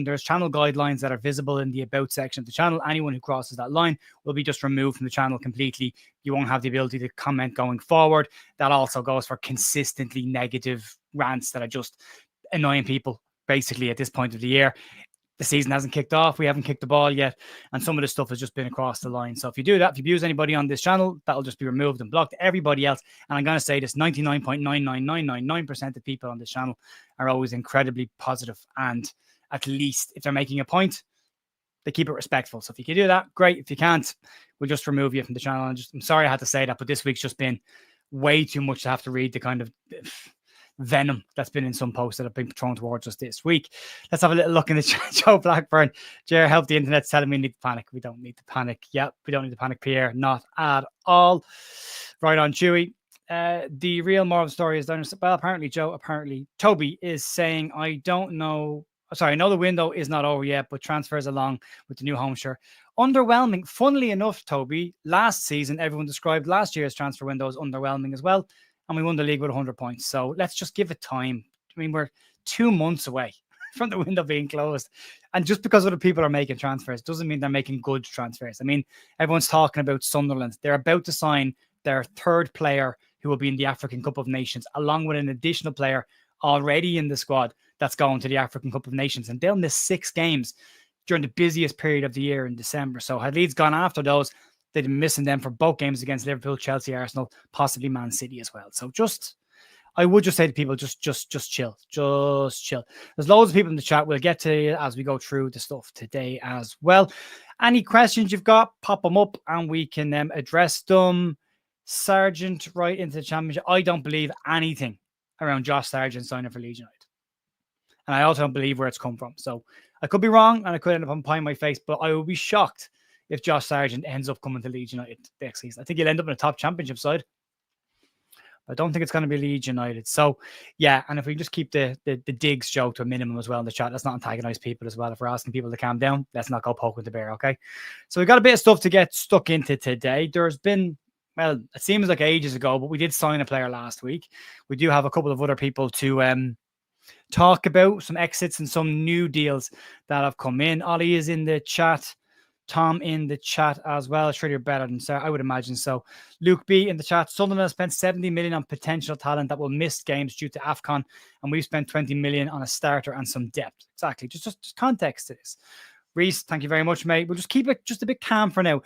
There's channel guidelines that are visible in the about section of the channel. Anyone who crosses that line will be just removed from the channel completely. You won't have the ability to comment going forward. That also goes for consistently negative rants that are just annoying people, basically, at this point of the year. The season hasn't kicked off. We haven't kicked the ball yet. And some of the stuff has just been across the line. So if you do that, if you abuse anybody on this channel, that'll just be removed and blocked. Everybody else, and I'm going to say this, 99.99999% of people on this channel are always incredibly positive. And at least if they're making a point, they keep it respectful. So if you can do that, great. If you can't, we'll just remove you from the channel. And I'm sorry I had to say that, but this week's just been way too much to have to read the kind of venom that's been in some posts that have been thrown towards us this week. Let's have a little look in the chat. Joe Blackburn, Jer, help the internet's telling me we need to panic. We don't need to panic. Yep, we don't need to panic, Pierre. Not at all. Right on, Chewy. The real moral of the story is, well, apparently, Toby is saying, I don't know. Sorry, I know the window is not over yet, but transfers along with the new home shirt. Underwhelming. Funnily enough, Toby, last season, everyone described last year's transfer window as underwhelming as well. And we won the league with 100 points. So let's just give it time. I mean, we're 2 months away from the window being closed. And just because other people are making transfers doesn't mean they're making good transfers. I mean, everyone's talking about Sunderland. They're about to sign their third player who will be in the African Cup of Nations, along with an additional player already in the squad that's going to the African Cup of Nations. And they'll miss 6 games during the busiest period of the year in December. So had Leeds gone after those, they'd been missing them for both games against Liverpool, Chelsea, Arsenal, possibly Man City as well. So I would just say to people, just chill. Just chill. There's loads of people in the chat. We'll get to you as we go through the stuff today as well. Any questions you've got, pop them up and we can address them. Sargent, right into the championship. I don't believe anything around Josh Sargent signing for Leeds United. And I also don't believe where it's come from. So I could be wrong and I could end up on pie in my face, but I would be shocked if Josh Sargent ends up coming to Leeds United next season. I think he'll end up in a top championship side. But I don't think it's going to be Leeds United. So, yeah, and if we just keep the digs joke to a minimum as well in the chat, let's not antagonize people as well. If we're asking people to calm down, let's not go poking the bear, okay? So we got a bit of stuff to get stuck into today. There's been, well, it seems like ages ago, but we did sign a player last week. We do have a couple of other people to talk about, some exits and some new deals that have come in. Ollie is in the chat. Tom in the chat as well. Sure, you're better than Sarah. I would imagine so. Luke B in the chat. Sunderland has spent 70 million on potential talent that will miss games due to AFCON, and we've spent 20 million on a starter and some depth. Exactly. Just context to this. Reese, thank you very much, mate. We'll just keep it just a bit calm for now.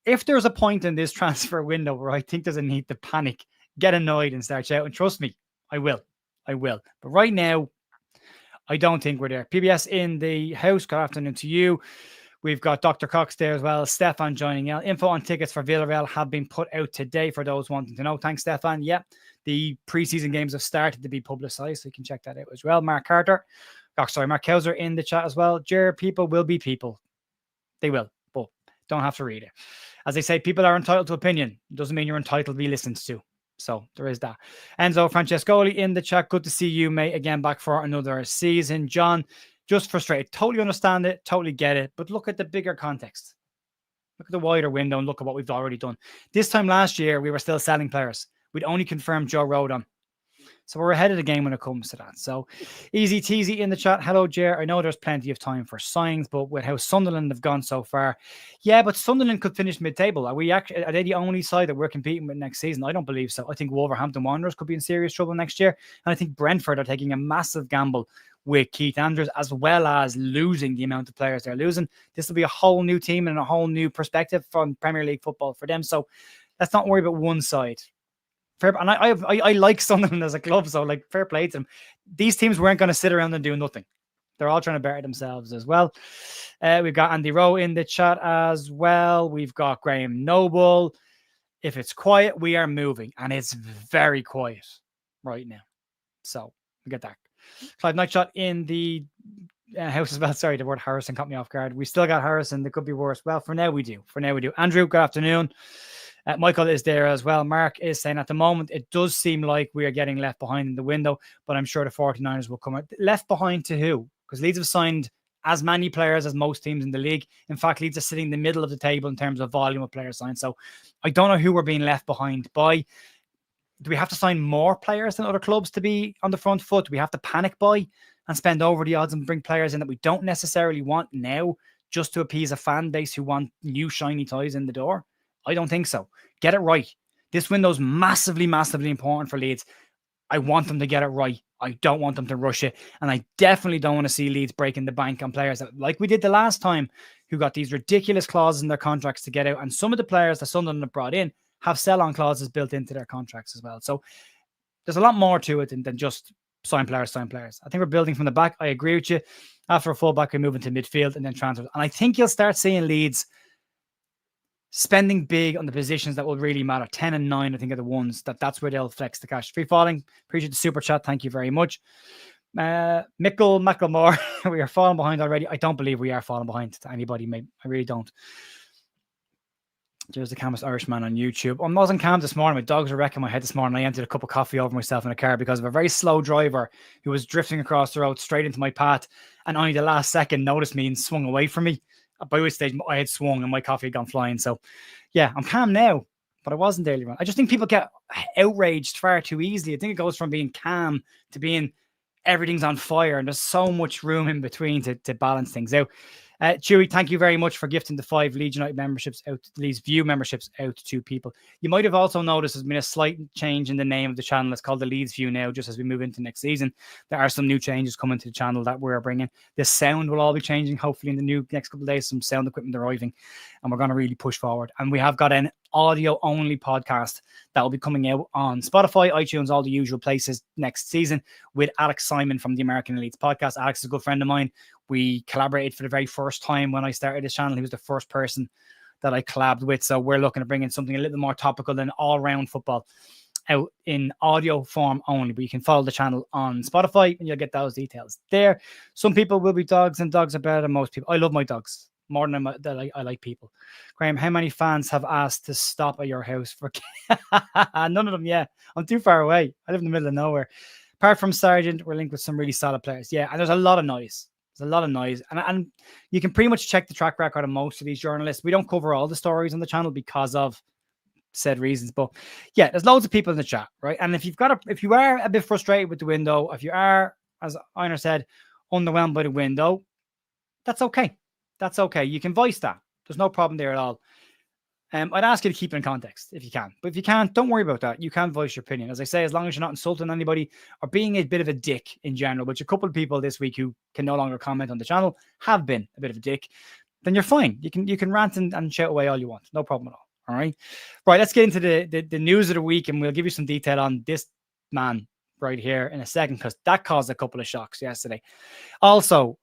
If there's a point in this transfer window where I think there's a need to panic, get annoyed and start shouting, trust me, I will. But right now, I don't think we're there. PBS in the house. Good afternoon to you. We've got Dr. Cox there as well. Stefan joining in. Info on tickets for Villarreal have been put out today for those wanting to know. Thanks, Stefan. Yep. The preseason games have started to be publicized, so you can check that out as well. Mark Hauser in the chat as well. People will be people. They will, but don't have to read it. As they say, people are entitled to opinion. Doesn't mean you're entitled to be listened to. So there is that. Enzo Francescoli in the chat. Good to see you, mate. Again, back for another season. John, just frustrated. Totally understand it. Totally get it. But look at the bigger context. Look at the wider window and look at what we've already done. This time last year, we were still selling players. We'd only confirmed Joe Rodon. So we're ahead of the game when it comes to that. So easy teasy in the chat. Hello, Jer. I know there's plenty of time for signings, but with how Sunderland have gone so far, yeah, but Sunderland could finish mid-table. Are they the only side that we're competing with next season? I don't believe so. I think Wolverhampton Wanderers could be in serious trouble next year. And I think Brentford are taking a massive gamble with Keith Andrews, as well as losing the amount of players they're losing. This will be a whole new team and a whole new perspective from Premier League football for them. So let's not worry about one side. Fair, and I like Sunderland as a club, so like fair play to them. These teams weren't going to sit around and do nothing. They're all trying to better themselves as well. We've got Andy Rowe in the chat as well. We've got Graham Noble. If it's quiet, we are moving, and it's very quiet right now. So we get that. Clive Nightshot in the house as well. Sorry, the word Harrison caught me off guard. We still got Harrison. There could be worse. Well, for now we do. Andrew, good afternoon. Michael is there as well. Mark is saying at the moment, it does seem like we are getting left behind in the window, but I'm sure the 49ers will come out. Left behind to who? Because Leeds have signed as many players as most teams in the league. In fact, Leeds are sitting in the middle of the table in terms of volume of players signed. So I don't know who we're being left behind by. Do we have to sign more players than other clubs to be on the front foot? Do we have to panic buy and spend over the odds and bring players in that we don't necessarily want now just to appease a fan base who want new shiny toys in the door? I don't think so. Get it right. This window's massively, massively important for Leeds. I want them to get it right. I don't want them to rush it. And I definitely don't want to see Leeds breaking the bank on players that, like we did the last time, who got these ridiculous clauses in their contracts to get out. And some of the players that Sunderland have brought in have sell-on clauses built into their contracts as well. So there's a lot more to it than just sign players. I think we're building from the back. I agree with you. After a fullback, we move into midfield and then transfers. And I think you'll start seeing Leeds spending big on the positions that will really matter. 10 and 9, I think, are the ones that's where they'll flex the cash. Free falling. Appreciate the super chat. Thank you very much. Micklemore, we are falling behind already. I don't believe we are falling behind to anybody, mate. I really don't. There's the Camus Irishman on YouTube. I was on cam this morning. My dogs were wrecking my head this morning. I emptied a cup of coffee over myself in a car because of a very slow driver who was drifting across the road straight into my path and only the last second noticed me and swung away from me. By which stage I had swung and my coffee had gone flying. So, yeah, I'm calm now, but I wasn't earlier on. I just think people get outraged far too easily. I think it goes from being calm to being everything's on fire, and there's so much room in between to balance things out. Chewy, thank you very much for gifting the 5 Leeds United memberships out, Leeds View memberships out to 2 people. You might have also noticed there's been a slight change in the name of the channel. It's called the Leeds View now, just as we move into next season. There are some new changes coming to the channel that we're bringing. The sound will all be changing, hopefully, in the next couple of days. Some sound equipment arriving, and we're going to really push forward. And we have got an audio-only podcast that will be coming out on Spotify, iTunes, all the usual places next season with Alex Simon from the American Elites podcast. Alex is a good friend of mine. We collaborated for the very first time when I started this channel. He was the first person that I collabed with. So we're looking to bring in something a little more topical than all-round football out in audio form only. But you can follow the channel on Spotify and you'll get those details there. Some people will be dogs, and dogs are better than most people. I love my dogs more than I like people. Graham, how many fans have asked to stop at your house for none of them? Yeah, I'm too far away. I live in the middle of nowhere. Apart from Sargent, we're linked with some really solid players. Yeah, and there's a lot of noise. There's a lot of noise. And you can pretty much check the track record of most of these journalists. We don't cover all the stories on the channel because of said reasons. But yeah, there's loads of people in the chat, right? And if you are a bit frustrated with the window, if you are, as Einar said, underwhelmed by the window, that's okay. That's okay. You can voice that. There's no problem there at all. I'd ask you to keep it in context if you can. But if you can't, don't worry about that. You can voice your opinion. As I say, as long as you're not insulting anybody or being a bit of a dick in general, which a couple of people this week who can no longer comment on the channel have been a bit of a dick, then you're fine. You can rant and shout away all you want. No problem at all. All right. Right. Let's get into the news of the week, and we'll give you some detail on this man right here in a second, because that caused a couple of shocks yesterday. Also,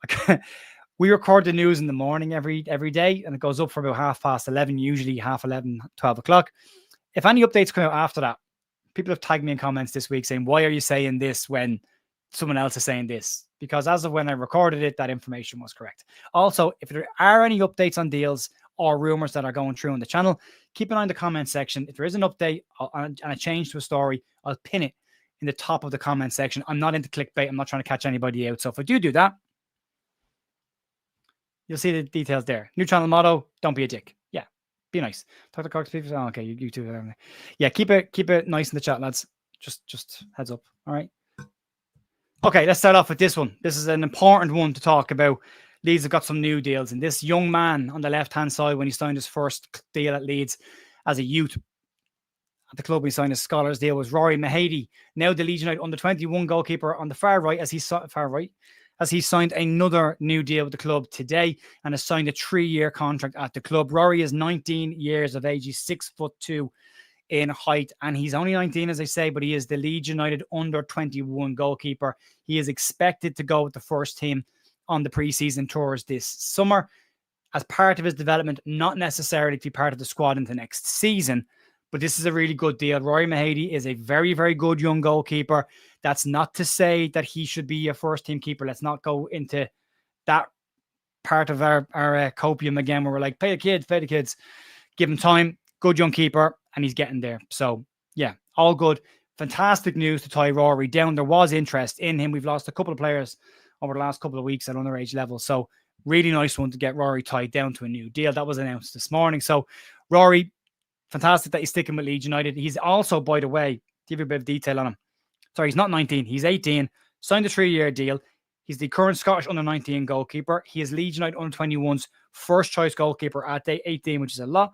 we record the news in the morning every day, and it goes up for about 11:30, usually 11:30, 12 o'clock. If any updates come out after that, people have tagged me in comments this week saying, why are you saying this when someone else is saying this? Because as of when I recorded it, that information was correct. Also, if there are any updates on deals or rumors that are going through on the channel, keep an eye on the comment section. If there is an update and a change to a story, I'll pin it in the top of the comment section. I'm not into clickbait. I'm not trying to catch anybody out. So if I do that, you'll see the details there. New channel motto: don't be a dick. Yeah, be nice. Talk to Cox people. Oh, okay, you too. Yeah, keep it nice in the chat, lads. Just heads up. All right. Okay, let's start off with this one. This is an important one to talk about. Leeds have got some new deals, and this young man on the left-hand side, when he signed his first deal at Leeds as a youth at the club, he signed a scholars deal, was Rory Mahady, now the Leeds United under-21 goalkeeper on the far right, as he signed another new deal with the club today and has signed a 3-year contract at the club. Rory is 19 years of age. He's 6'2" in height, and he's only 19, as I say, but he is the Leeds United under-21 goalkeeper. He is expected to go with the first team on the preseason tours this summer as part of his development, not necessarily to be part of the squad into next season. But this is a really good deal. Rory Mahady is a very, very good young goalkeeper. That's not to say that he should be a first-team keeper. Let's not go into that part of our copium again, where we're like, pay the kids. Give him time. Good young keeper, and he's getting there. So, yeah, all good. Fantastic news to tie Rory down. There was interest in him. We've lost a couple of players over the last couple of weeks at underage level. So, really nice one to get Rory tied down to a new deal. That was announced this morning. So, Rory, fantastic that he's sticking with Leeds United. He's also, by the way, give you a bit of detail on him. Sorry, he's not 19. He's 18. Signed a 3-year deal. He's the current Scottish under-19 goalkeeper. He is Leeds United under-21's first choice goalkeeper at day 18, which is a lot.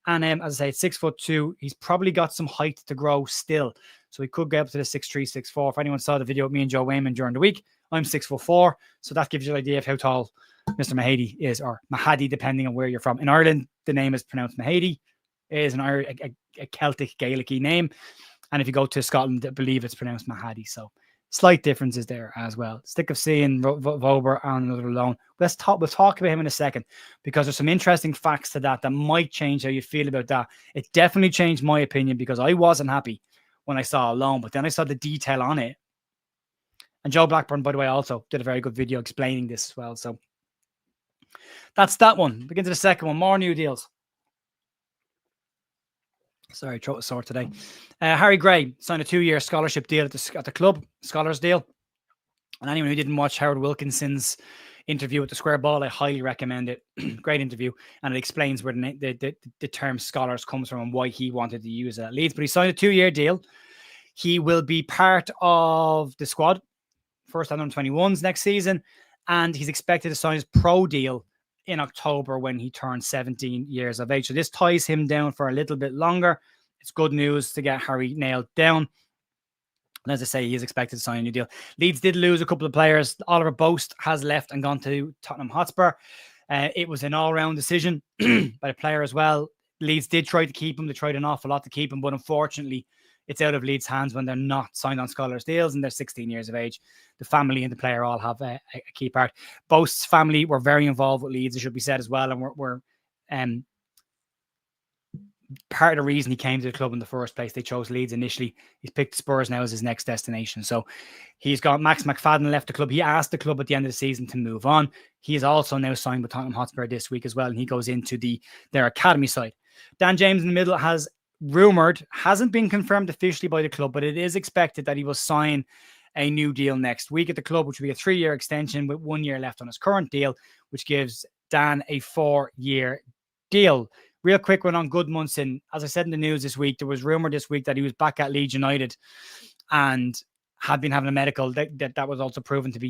And as I say, 6'2". He's probably got some height to grow still. So he could get up to the 6'3", 6'4". If anyone saw the video of me and Joe Wayman during the week, I'm 6'4". So that gives you an idea of how tall Mr. Mahady is, or Mahady, depending on where you're from. In Ireland, the name is pronounced Mahady. It is a Celtic Gaelic name. And if you go to Scotland, I believe it's pronounced Mahady. So slight differences there as well. Stick of seeing Wober on another loan. We'll talk about him in a second, because there's some interesting facts to that might change how you feel about that. It definitely changed my opinion, because I wasn't happy when I saw a loan, but then I saw the detail on it. And Joe Blackburn, by the way, also did a very good video explaining this as well. So that's that one. Begin to the second one. More new deals. Sorry, throat was sore today. Harry Gray signed a 2-year scholarship deal at the club, scholars deal. And anyone who didn't watch Howard Wilkinson's interview at the Square Ball, I highly recommend it. Great interview. And it explains where the term scholars comes from and why he wanted to use it at Leeds. But he signed a 2-year deal. He will be part of the squad, first under 21s next season. And he's expected to sign his pro deal in October when he turns 17 years of age. So this ties him down for a little bit longer. It's good news to get Harry nailed down. And as I say, he is expected to sign a new deal. Leeds did lose a couple of players. Oliver Boast has left and gone to Tottenham Hotspur. It was an all-round decision by the player as well. Leeds did try to keep him. They tried an awful lot to keep him, but unfortunately, it's out of Leeds' hands when they're not signed on scholars deals and they're 16 years of age. The family and the player all have a key part. Boast's family were very involved with Leeds, it should be said as well, and were part of the reason he came to the club in the first place. They chose Leeds initially. He's picked Spurs now as his next destination. So he's got Max McFadden left the club. He asked the club at the end of the season to move on. He is also now signed with Tottenham Hotspur this week as well, and he goes into their academy side. Dan James in the middle has rumored, hasn't been confirmed officially by the club, but it is expected that he will sign a new deal next week at the club, which will be a 3-year extension with 1 year left on his current deal, which gives Dan a 4-year deal. Real quick one on Gudmundsson. As I said in the news this week, there was rumored this week that he was back at Leeds United and had been having a medical. That was also disproven, to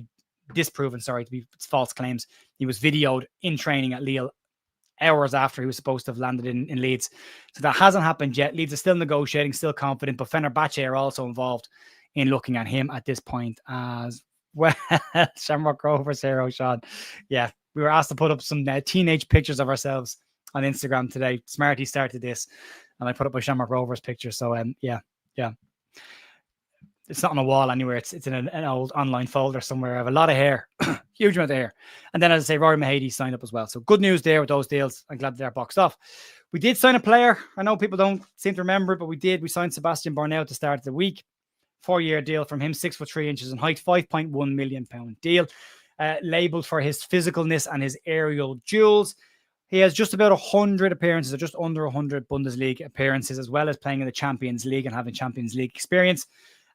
be false claims. He was videoed in training at Lille hours after he was supposed to have landed in Leeds. So that hasn't happened yet. Leeds is still negotiating, still confident, but Fenerbahce are also involved in looking at him at this point as well. Shamrock Rovers here, Sean. Yeah, we were asked to put up some teenage pictures of ourselves on Instagram today. Smarty started this, and I put up my Shamrock Rovers picture. So yeah. It's not on a wall anywhere. It's in an old online folder somewhere. I have a lot of hair, huge amount of hair. And then, as I say, Rory Mahady signed up as well. So good news there with those deals. I'm glad they're boxed off. We did sign a player. I know people don't seem to remember it, but we did. We signed Sebastian Bernell to start the week. 4-year deal from him, 6'3" in height, £5.1 million deal. Labeled for his physicalness and his aerial duels. He has just about 100 appearances, or just under 100 Bundesliga appearances, as well as playing in the Champions League and having Champions League experience.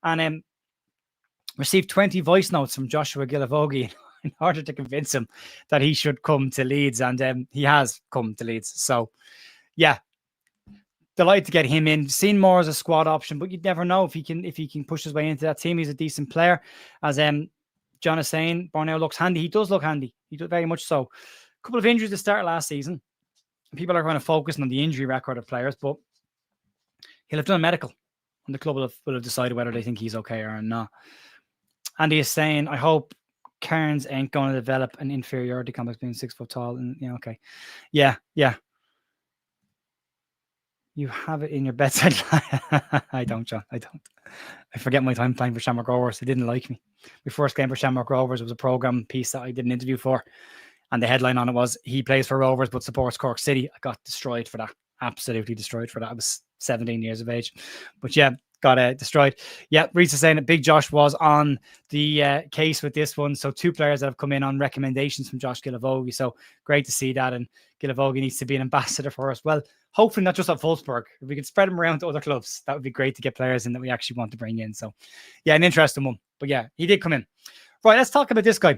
And received 20 voice notes from Joshua Gilavogi in order to convince him that he should come to Leeds. And he has come to Leeds. So, yeah, delighted to get him in. Seen more as a squad option, but you'd never know if he can push his way into that team. He's a decent player. As John is saying, Borneo looks handy. He does look handy. He does very much so. A couple of injuries to start last season. People are kind of focusing on the injury record of players, but he'll have done a medical. And the club will have decided whether they think he's okay or not. Andy is saying, I hope Cairns ain't going to develop an inferiority complex being 6 foot tall. And yeah, okay. Yeah. You have it in your bedside. I don't, John. I don't. I forget my time playing for Shamrock Rovers. They didn't like me. My first game for Shamrock Rovers was a program piece that I did an interview for. And the headline on it was, he plays for Rovers but supports Cork City. I got destroyed for that. Absolutely destroyed for that. I was 17 years of age. But yeah, got destroyed. Yeah, Reese is saying that Big Josh was on the case with this one. So 2 players that have come in on recommendations from Josh Gilavogi. So great to see that. And Gilavogi needs to be an ambassador for us. Well, hopefully not just at Wolfsburg. If we could spread them around to other clubs, that would be great to get players in that we actually want to bring in. So yeah, an interesting one. But yeah, he did come in. Right, let's talk about this guy.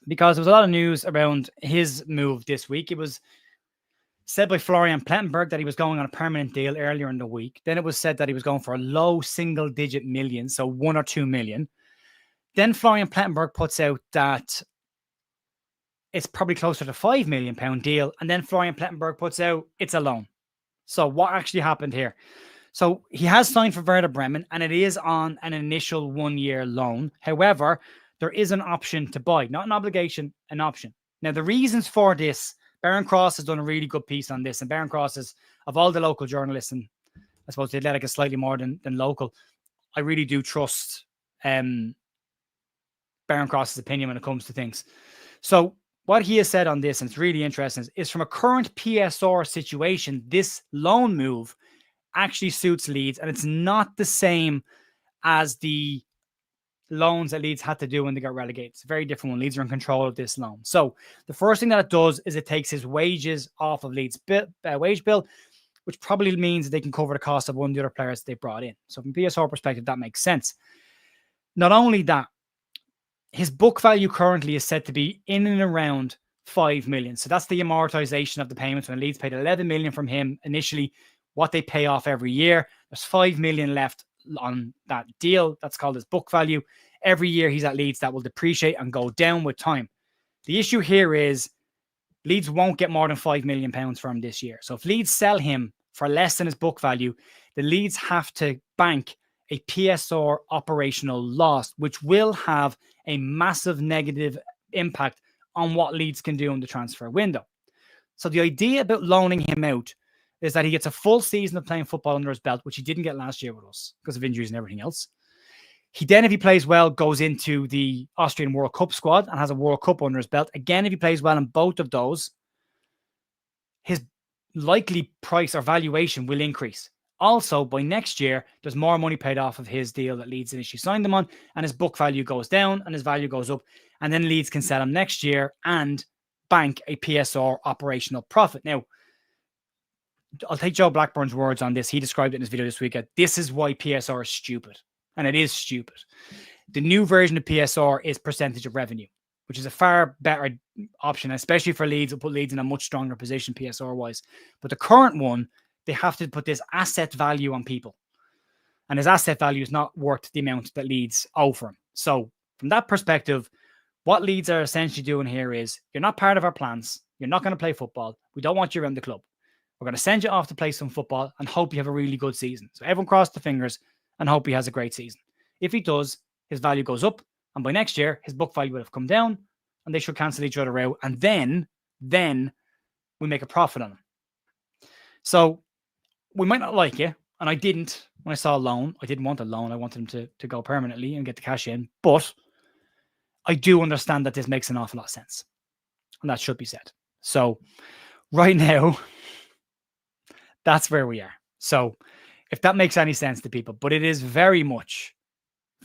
Because there was a lot of news around his move this week. It was said by Florian Plettenberg that he was going on a permanent deal earlier in the week. Then it was said that he was going for a low single-digit million, so 1 or 2 million. Then Florian Plettenberg puts out that it's probably closer to £5 million deal. And then Florian Plettenberg puts out it's a loan. So what actually happened here? So he has signed for Werder Bremen, and it is on an initial 1-year loan. However, there is an option to buy, not an obligation, an option. Now, the reasons for this, Baron Cross has done a really good piece on this, and Baron Cross is, of all the local journalists, and I suppose the Athletic is slightly more than local, I really do trust Baron Cross's opinion when it comes to things. So what he has said on this, and it's really interesting, is from a current PSR situation, this loan move actually suits Leeds, and it's not the same as the loans that Leeds had to do when they got relegated. It's a very different one. Leeds are in control of this loan. So the first thing that it does is it takes his wages off of Leeds' wage bill, which probably means they can cover the cost of one of the other players they brought in. So from PSR perspective, that makes sense. Not only that, his book value currently is said to be in and around 5 million. So that's the amortization of the payments. When Leeds paid 11 million from him initially, what they pay off every year, there's 5 million left on that deal. That's called his book value. Every year he's at Leeds, that will depreciate and go down with time. The issue here is Leeds won't get more than £5 million from him this year. So if Leeds sell him for less than his book value, the Leeds have to bank a PSR operational loss, which will have a massive negative impact on what Leeds can do in the transfer window. So the idea about loaning him out is that he gets a full season of playing football under his belt, which he didn't get last year with us because of injuries and everything else. He then, if he plays well, goes into the Austrian World Cup squad and has a World Cup under his belt. Again, if he plays well in both of those, his likely price or valuation will increase. Also, by next year, there's more money paid off of his deal that Leeds initially signed him on, and his book value goes down and his value goes up. And then Leeds can sell him next year and bank a PSR operational profit. Now, I'll take Joe Blackburn's words on this. He described it in his video this week. This is why PSR is stupid. And it is stupid. The new version of PSR is percentage of revenue, which is a far better option, especially for Leeds. It'll put Leeds in a much stronger position PSR-wise. But the current one, they have to put this asset value on people. And his asset value is not worth the amount that Leeds owe for him. So from that perspective, what Leeds are essentially doing here is, you're not part of our plans. You're not going to play football. We don't want you around the club. We're going to send you off to play some football and hope you have a really good season. So everyone cross the fingers and hope he has a great season. If he does, his value goes up. And by next year, his book value will have come down and they should cancel each other out. And then we make a profit on him. So we might not like it. And I didn't when I saw a loan. I didn't want a loan. I wanted him to go permanently and get the cash in. But I do understand that this makes an awful lot of sense. And that should be said. So right now, that's where we are. So if that makes any sense to people, but it is very much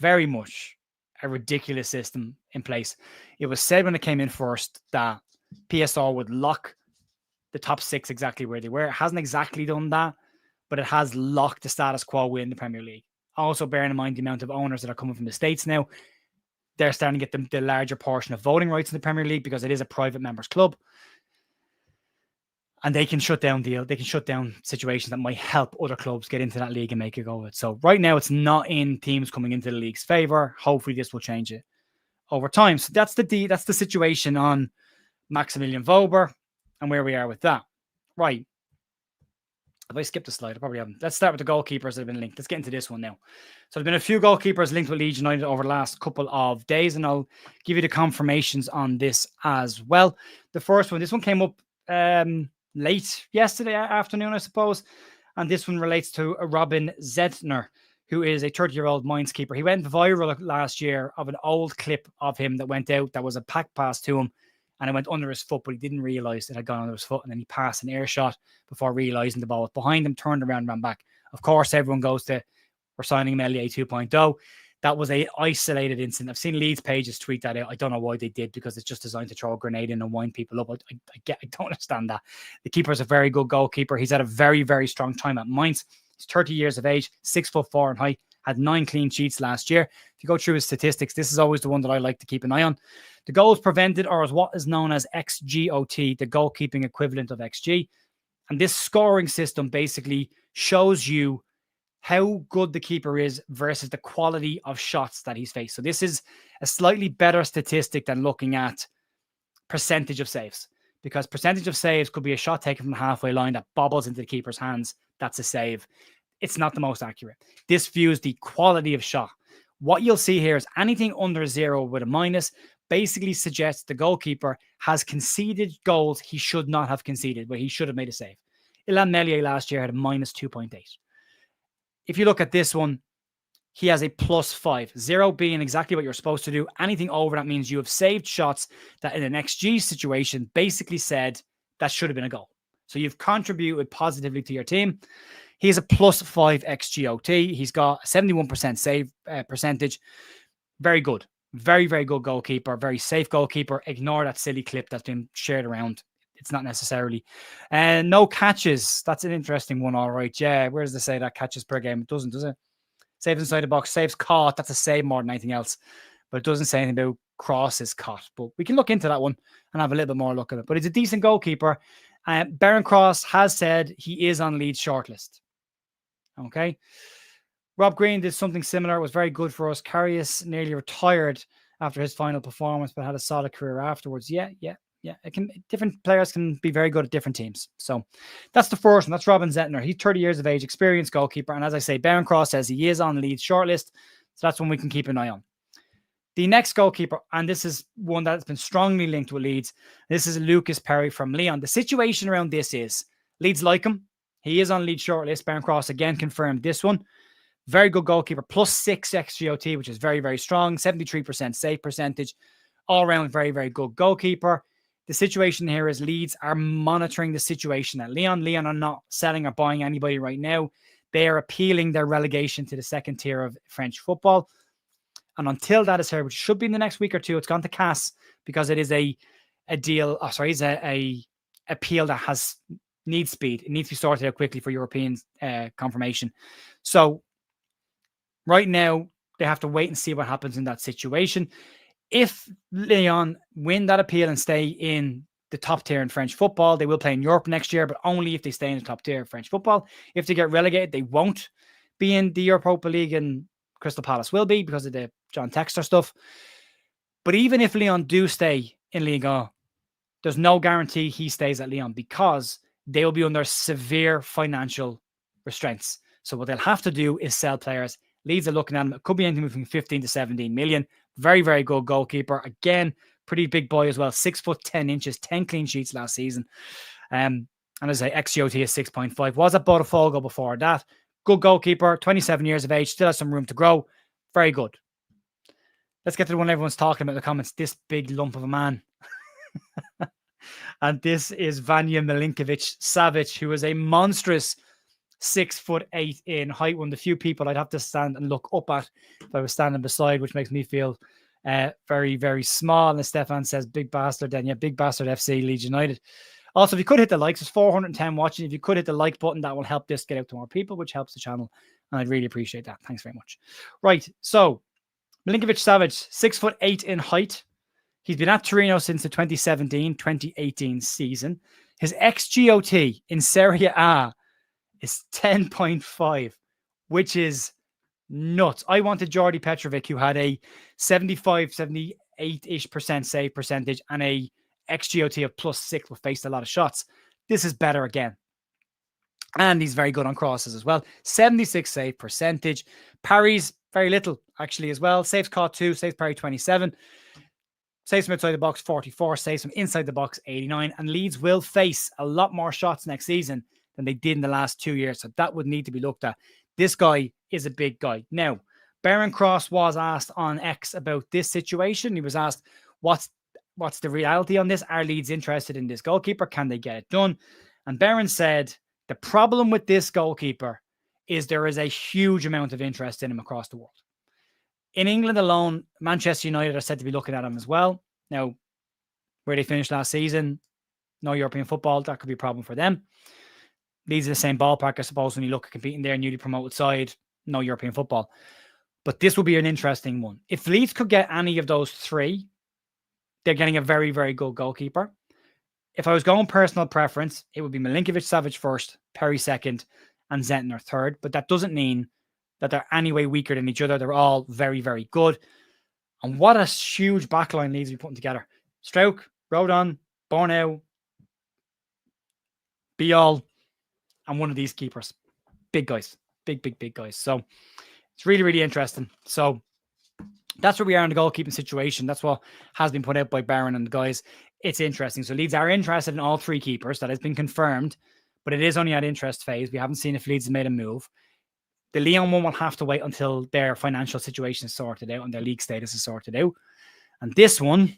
a ridiculous system in place. It was said when it came in first that PSR would lock the top 6 exactly where they were. It hasn't exactly done that, but it has locked the status quo in the Premier League. Also bearing in mind the amount of owners that are coming from the States now, they're starting to get the larger portion of voting rights in the Premier League because it is a private members club. And they can shut down situations that might help other clubs get into that league and make it go with. So right now it's not in teams coming into the league's favor. Hopefully this will change it over time. So that's the situation on Maximilian Wober and where we are with that. Right. If I skipped a slide, I probably haven't. Let's start with the goalkeepers that have been linked. Let's get into this one now. So there's been a few goalkeepers linked with Leeds United over the last couple of days, and I'll give you the confirmations on this as well. The first one, this one came up late yesterday afternoon, I suppose. And this one relates to Robin Zentner, who is a 30-year-old Mainz keeper. He went viral last year of an old clip of him that went out that was a pack pass to him, and it went under his foot, but he didn't realize it had gone under his foot, and then he passed an air shot before realizing the ball was behind him, turned around, ran back. Of course, everyone goes to, we're signing him LEA 2.0. That was a isolated incident. I've seen Leeds pages tweet that out. I don't know why they did, because it's just designed to throw a grenade in and wind people up. I don't understand that. The keeper is a very good goalkeeper. He's had a very, very strong time at Mainz. He's 30 years of age, 6'4" in height, had 9 clean sheets last year. If you go through his statistics, this is always the one that I like to keep an eye on. The goals prevented are what is known as XGOT, the goalkeeping equivalent of XG. And this scoring system basically shows you how good the keeper is versus the quality of shots that he's faced. So this is a slightly better statistic than looking at percentage of saves, because percentage of saves could be a shot taken from the halfway line that bobbles into the keeper's hands. That's a save. It's not the most accurate. This views the quality of shot. What you'll see here is anything under 0 with a minus basically suggests the goalkeeper has conceded goals he should not have conceded, where he should have made a save. Ilan Meslier last year had a minus 2.8. If you look at this one, he has a +5, 0 being exactly what you're supposed to do. Anything over that means you have saved shots that in an XG situation basically said that should have been a goal. So you've contributed positively to your team. He has a +5 XGOT. He's got a 71% save percentage. Very good. Very, very good goalkeeper. Very safe goalkeeper. Ignore that silly clip that's been shared around. It's not necessarily. And no catches. That's an interesting one, all right. Yeah, where does it say that catches per game? It doesn't, does it? Saves inside the box, saves caught. That's a save more than anything else. But it doesn't say anything about crosses caught. But we can look into that one and have a little bit more look at it. But he's a decent goalkeeper. Baron Cross has said he is on Leeds shortlist. Okay. Rob Green did something similar. It was very good for us. Karius nearly retired after his final performance, but had a solid career afterwards. Yeah. Different players can be very good at different teams. So that's the first one. That's Robin Zettner. He's 30 years of age, experienced goalkeeper. And as I say, Baron Cross says he is on Leeds shortlist. So that's one we can keep an eye on. The next goalkeeper, and this is one that's been strongly linked with Leeds. This is Lucas Perry from Lyon. The situation around this is Leeds like him. He is on Leeds shortlist. Baron Cross again confirmed this one. Very good goalkeeper, +6 XGOT, which is very, very strong. 73% save percentage. All around very, very good goalkeeper. The situation here is Leeds are monitoring the situation at Lyon. Lyon are not selling or buying anybody right now. They are appealing their relegation to the second tier of French football. And until that is here, which should be in the next week or two, it's gone to CAS because it is a deal. Oh, sorry, it's a appeal that needs speed. It needs to be sorted out quickly for European confirmation. So right now, they have to wait and see what happens in that situation. If Lyon win that appeal and stay in the top tier in French football, they will play in Europe next year, but only if they stay in the top tier of French football. If they get relegated, they won't be in the Europa League, and Crystal Palace will be because of the John Textor stuff. But even if Lyon do stay in Ligue 1, there's no guarantee he stays at Lyon because they will be under severe financial restraints. So what they'll have to do is sell players. Leeds are looking at him. It could be anything between 15 to 17 million. Very, very good goalkeeper. Again, pretty big boy as well. 6'10", 10 clean sheets last season. And as I say, XGOT is 6.5. Was at Botafogo before that. Good goalkeeper, 27 years of age, still has some room to grow. Very good. Let's get to the one everyone's talking about in the comments. This big lump of a man. And this is Vanja Milinkovic-Savic, who is a monstrous 6'8" in height. One of the few people I'd have to stand and look up at if I was standing beside, which makes me feel very, very small. And as Stefan says, big bastard, then yeah, big bastard FC, Leeds United. Also, if you could hit the likes, it's 410 watching. If you could hit the like button, that will help this get out to more people, which helps the channel. And I'd really appreciate that. Thanks very much. Right. So Milinkovic-Savic, 6'8" in height. He's been at Torino since the 2017-2018 season. His XGOT in Serie A is 10.5, which is nuts. I wanted Jordi Petrovic, who had a 78-ish% save percentage and a XGOT of +6, but faced a lot of shots. This is better again. And he's very good on crosses as well. 76 save percentage. Parries, very little actually as well. Saves caught 2, saves parry 27. Saves from outside the box 44, saves from inside the box 89. And Leeds will face a lot more shots next season than they did in the last 2 years. So that would need to be looked at. This guy is a big guy. Now, Baron Cross was asked on X about this situation. He was asked, what's the reality on this? Are Leeds interested in this goalkeeper? Can they get it done? And Baron said, the problem with this goalkeeper is there is a huge amount of interest in him across the world. In England alone, Manchester United are said to be looking at him as well. Now, where they finished last season, no European football, that could be a problem for them. Leeds are the same ballpark, I suppose, when you look at competing there, newly promoted side, no European football. But this will be an interesting one. If Leeds could get any of those three, they're getting a very, very good goalkeeper. If I was going personal preference, it would be Milinkovic-Savic first, Perry second, and Zenton are third, but that doesn't mean that they're any way weaker than each other. They're all very, very good. And what a huge backline Leeds be putting together. Strouk, Rodon, Bernell, Bial, and one of these keepers. Big guys. Big guys. So it's really, really interesting. So that's where we are in the goalkeeping situation. That's what has been put out by Barron and the guys. It's interesting. So Leeds are interested in all three keepers. That has been confirmed, but it is only at interest phase. We haven't seen if Leeds has made a move. The Lyon one will have to wait until their financial situation is sorted out and their league status is sorted out. And this one,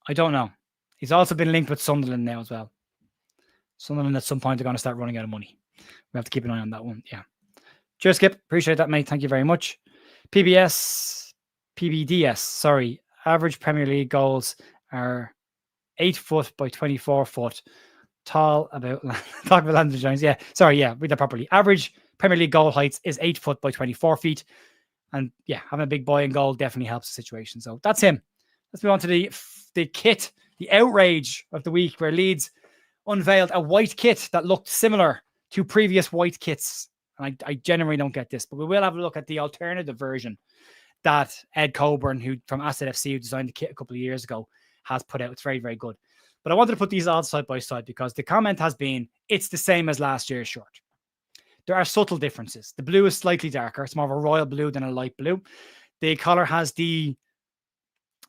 I don't know. He's also been linked with Sunderland now as well. Sunderland at some point are going to start running out of money. We have to keep an eye on that one. Yeah. Cheers, Skip. Appreciate that, mate. Thank you very much. PBDS, sorry. Average Premier League goals are 8 foot by 24 foot. Tall about... Talk about Landon Jones. Yeah. Sorry, yeah. Read that properly. Average Premier League goal heights is 8 foot by 24 feet. And yeah, having a big boy in goal definitely helps the situation. So that's him. Let's move on to the kit, the outrage of the week, where Leeds unveiled a white kit that looked similar to previous white kits. And I genuinely don't get this, but we will have a look at the alternative version that Ed Coburn, who from Asset FC, who designed the kit a couple of years ago, has put out. It's very, very good. But I wanted to put these all side by side because the comment has been, it's the same as last year's shirt. There are subtle differences. The blue is slightly darker. It's more of a royal blue than a light blue. The collar has the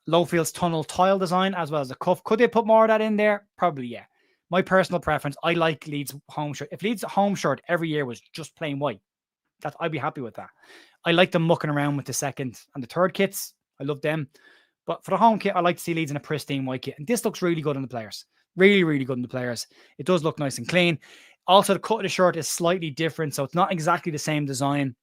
Lowfields tunnel tile design as well as the cuff. Could they put more of that in there? Probably, yeah. My personal preference, I like Leeds home shirt. If Leeds home shirt every year was just plain white, I'd be happy with that. I like them mucking around with the second and the third kits. I love them. But for the home kit, I like to see Leeds in a pristine white kit. And this looks really good on the players. Really, really good on the players. It does look nice and clean. Also, the cut of the shirt is slightly different. So it's not exactly the same design.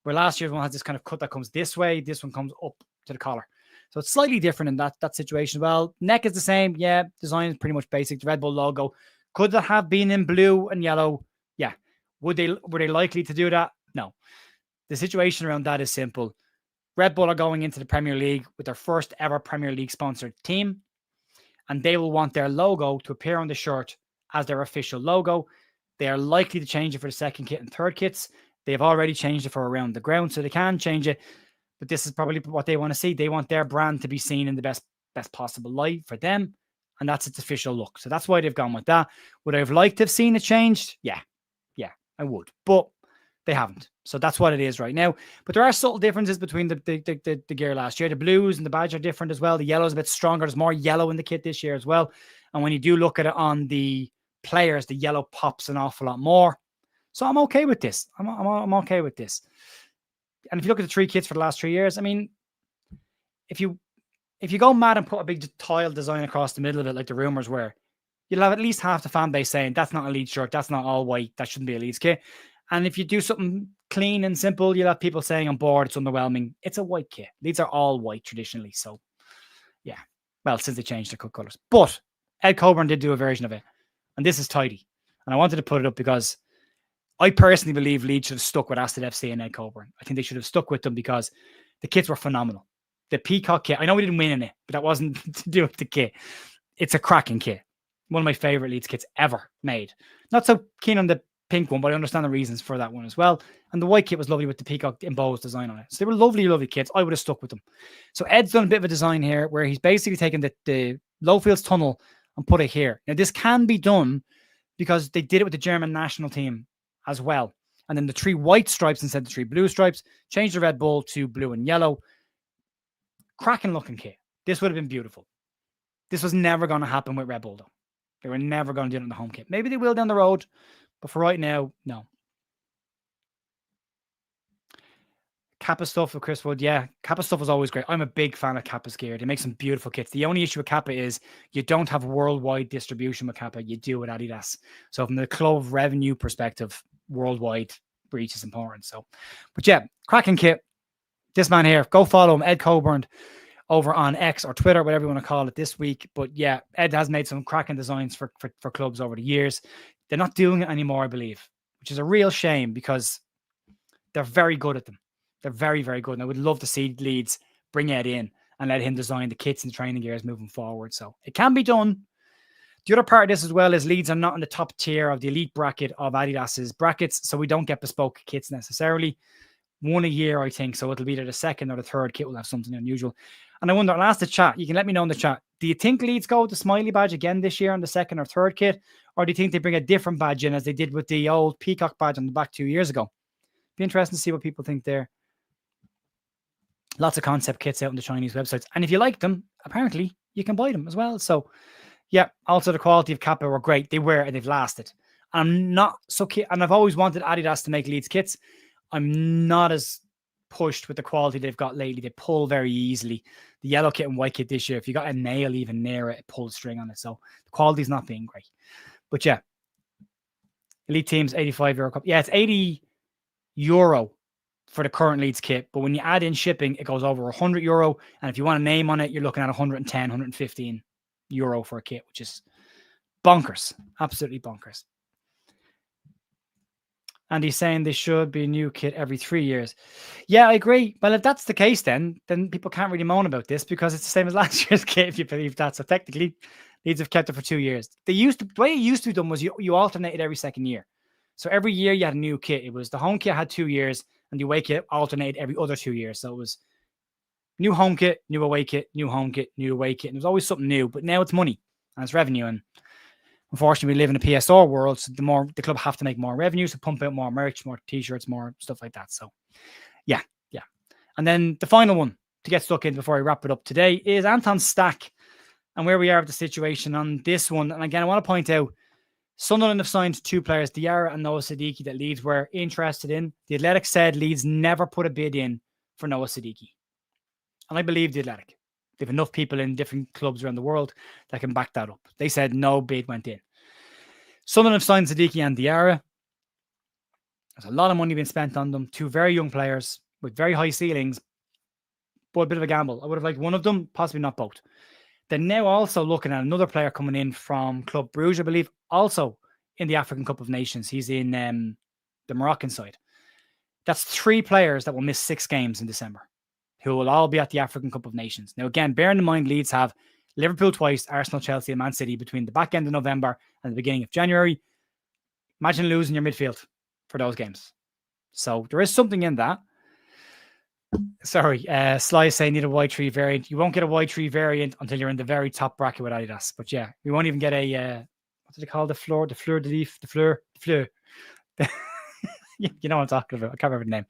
Where last year's one has this kind of cut that comes this way. This one comes up to the collar. So it's slightly different in that situation. Well, neck is the same. Yeah, design is pretty much basic. The Red Bull logo. Could that have been in blue and yellow? Yeah. Were they likely to do that? No. The situation around that is simple. Red Bull are going into the Premier League with their first ever Premier League sponsored team, and they will want their logo to appear on the shirt as their official logo. They are likely to change it for the second kit and third kits. They've already changed it for around the ground, so they can change it. But this is probably what they want to see. They want their brand to be seen in the best possible light for them, and that's its official look. So that's why they've gone with that. Would I have liked to have seen it changed? Yeah, I would. But they haven't. So that's what it is right now. But there are subtle differences between the gear last year. The blues and the badge are different as well. The yellow is a bit stronger. There's more yellow in the kit this year as well. And when you do look at it on the players, the yellow pops an awful lot more. So I'm okay with this. I'm okay with this. And if you look at the three kits for the last 3 years, I mean, if you go mad and put a big tile design across the middle of it, like the rumors were, you'll have at least half the fan base saying that's not a Leeds shirt, that's not all white, that shouldn't be a Leeds kit. And if you do something clean and simple, you'll have people saying on board it's underwhelming. It's a white kit. Leeds are all white traditionally. So, yeah. Well, since they changed their cut colours. But Ed Coburn did do a version of it. And this is tidy. And I wanted to put it up because I personally believe Leeds should have stuck with Aston FC and Ed Coburn. I think they should have stuck with them because the kits were phenomenal. The Peacock kit, I know we didn't win in it, but that wasn't to do with the kit. It's a cracking kit. One of my favourite Leeds kits ever made. Not so keen on the pink one, but I understand the reasons for that one as well. And the white kit was lovely with the peacock embossed design on it. So they were lovely kits. I would have stuck with them. So Ed's done a bit of a design here where he's basically taken the Lowfields tunnel and put it here. Now, this can be done because they did it with the German national team as well. And then the 3 white stripes instead of the 3 blue stripes, changed the Red Bull to blue and yellow. Cracking looking kit. This would have been beautiful. This was never going to happen with Red Bull, though. They were never going to do it in the home kit. Maybe they will down the road, but for right now, no. Kappa stuff with Chris Wood. Yeah, Kappa stuff is always great. I'm a big fan of Kappa's gear. They make some beautiful kits. The only issue with Kappa is you don't have worldwide distribution with Kappa. You do with Adidas. So from the club revenue perspective, worldwide reach is important. So, but yeah, cracking kit. This man here, go follow him, Ed Coburn, over on X or Twitter, whatever you want to call it this week. But yeah, Ed has made some cracking designs for clubs over the years. They're not doing it anymore, I believe, which is a real shame because they're very good at them. They're very, very good. And I would love to see Leeds bring Ed in and let him design the kits and training gears moving forward. So it can be done. The other part of this as well is Leeds are not in the top tier of the elite bracket of Adidas's brackets, so we don't get bespoke kits necessarily. One a year, I think, so it'll be either the second or the third kit will have something unusual. And I wonder, I'll ask the chat, you can let me know in the chat, do you think Leeds go with the smiley badge again this year on the second or third kit, or do you think they bring a different badge in as they did with the old peacock badge on the back 2 years ago? Be interesting to see what people think there. Lots of concept kits out on the Chinese websites, and if you like them, apparently you can buy them as well. So yeah, also the quality of Kappa were great. They were, and they've lasted. I'm not so keen, and I've always wanted Adidas to make Leeds kits. I'm not as pushed with the quality they've got lately. They pull very easily. The yellow kit and white kit this year, if you got a nail even near it, it pulls string on it. So the quality's not being great. But yeah, elite teams, €85 cup. Yeah, it's €80 for the current Leeds kit. But when you add in shipping, it goes over €100. And if you want a name on it, you're looking at 110, €115 for a kit, which is bonkers. Absolutely bonkers. And he's saying they should be a new kit every 3 years. Yeah, I agree. Well, if that's the case, then people can't really moan about this because it's the same as last year's kit, if you believe that. So technically, Leeds have kept it for 2 years. The way it used to be done was you alternated every second year. So every year you had a new kit. It was the home kit had 2 years, and the away kit alternated every other 2 years. So it was new home kit, new away kit, new home kit, new away kit. And it was always something new. But now it's money and it's revenue. And unfortunately, we live in a PSR world, so the club have to make more revenue, so pump out more merch, more t-shirts, more stuff like that. So, yeah. And then the final one to get stuck in before I wrap it up today is Anton Stack and where we are with the situation on this one. And again, I want to point out, Sunderland have signed 2 players, Diarra and Noah Siddiqui, that Leeds were interested in. The Athletic said Leeds never put a bid in for Noah Siddiqui. And I believe the Athletic. They have enough people in different clubs around the world that can back that up. They said no bid went in. Sunderland have signed Siddiqui and Diarra. There's a lot of money being spent on them. 2 very young players with very high ceilings, but a bit of a gamble. I would have liked one of them, possibly not both. They're now also looking at another player coming in from Club Brugge, I believe, also in the African Cup of Nations. He's in the Moroccan side. That's 3 players that will miss 6 games in December, who will all be at the African Cup of Nations. Now, again, bearing in mind, Leeds have Liverpool twice, Arsenal, Chelsea, and Man City between the back end of November and the beginning of January. Imagine losing your midfield for those games. So there is something in that. Sorry, Sly is saying need a Y3 variant. You won't get a Y3 variant until you're in the very top bracket with Adidas. But yeah, we won't even get a, what do they call the fleur de lis, the fleur. You know what I'm talking about. I can't remember the name.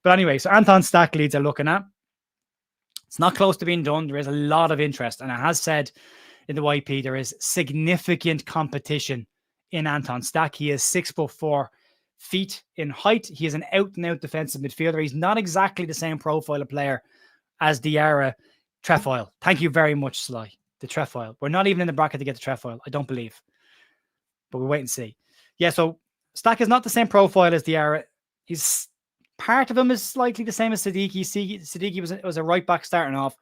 But anyway, so Anton Stack Leeds are looking at. It's not close to being done. There is a lot of interest. And it has said in the YP, there is significant competition in Anton Stack. He is 6'4" in height. He is an out-and-out defensive midfielder. He's not exactly the same profile of player as Diarra Trefoil. Thank you very much, Sly. The Trefoil. We're not even in the bracket to get the Trefoil, I don't believe. But we'll wait and see. Yeah, so Stack is not the same profile as Diarra. He's part of him is slightly the same as Siddiqui. Siddiqui was a right back starting off,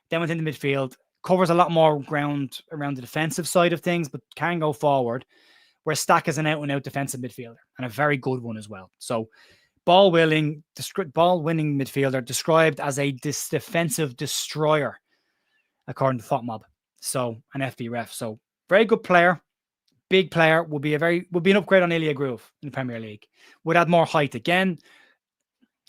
then went into midfield, covers a lot more ground around the defensive side of things, but can go forward. Where Stack is an out-and-out defensive midfielder and a very good one as well. So ball-winning midfielder described as a defensive destroyer, according to ThoughtMob. So an FB ref. So very good player, big player, would be an upgrade on Ilya Groove in the Premier League. Would add more height again.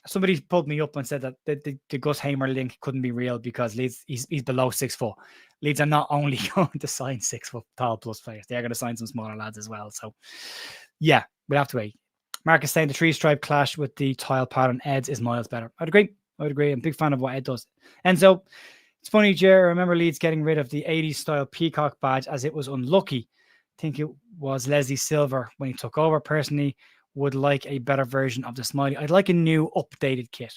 Somebody pulled me up and said that the Gus Hamer link couldn't be real because Leeds he's below 6 foot. Leeds are not only going to sign 6 foot tall plus players, they are going to sign some smaller lads as well. So yeah, we'll have to wait. Mark is saying the 3-stripe clash with the tile pattern Ed's is miles better. I'd agree. I'm a big fan of what Ed does. And so it's funny, Jer, I remember Leeds getting rid of the 80s style peacock badge as it was unlucky. I think it was Leslie Silver when he took over. Personally, would like a better version of the smiley. I'd like a new updated kit.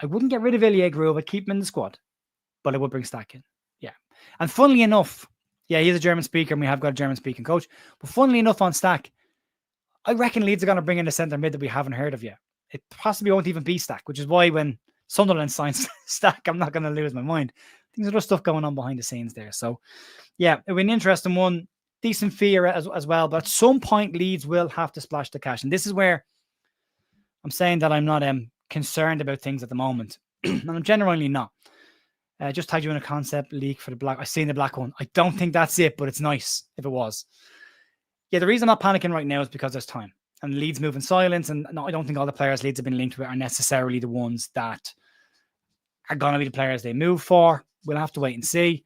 I wouldn't get rid of Ilya Groove. I'd keep him in the squad, but I would bring Stack in. Yeah. And funnily enough, yeah, he's a German speaker and we have got a German speaking coach, but funnily enough on Stack, I reckon Leeds are going to bring in a centre mid that we haven't heard of yet. It possibly won't even be Stack, which is why when Sunderland signs Stack, I'm not going to lose my mind. Things are just stuff going on behind the scenes there. So yeah, it'll be an interesting one. Decent fee as well, but at some point Leeds will have to splash the cash, and this is where I'm saying that I'm not concerned about things at the moment, and I'm genuinely not. Just tagged you in a concept leak for the black. I've seen the black one. I don't think that's it, but it's nice if it was. Yeah, the reason I'm not panicking right now is because there's time. And Leeds move in silence. And no, I don't think all the players Leeds have been linked with are necessarily the ones that are going to be the players they move for. We'll have to wait and see.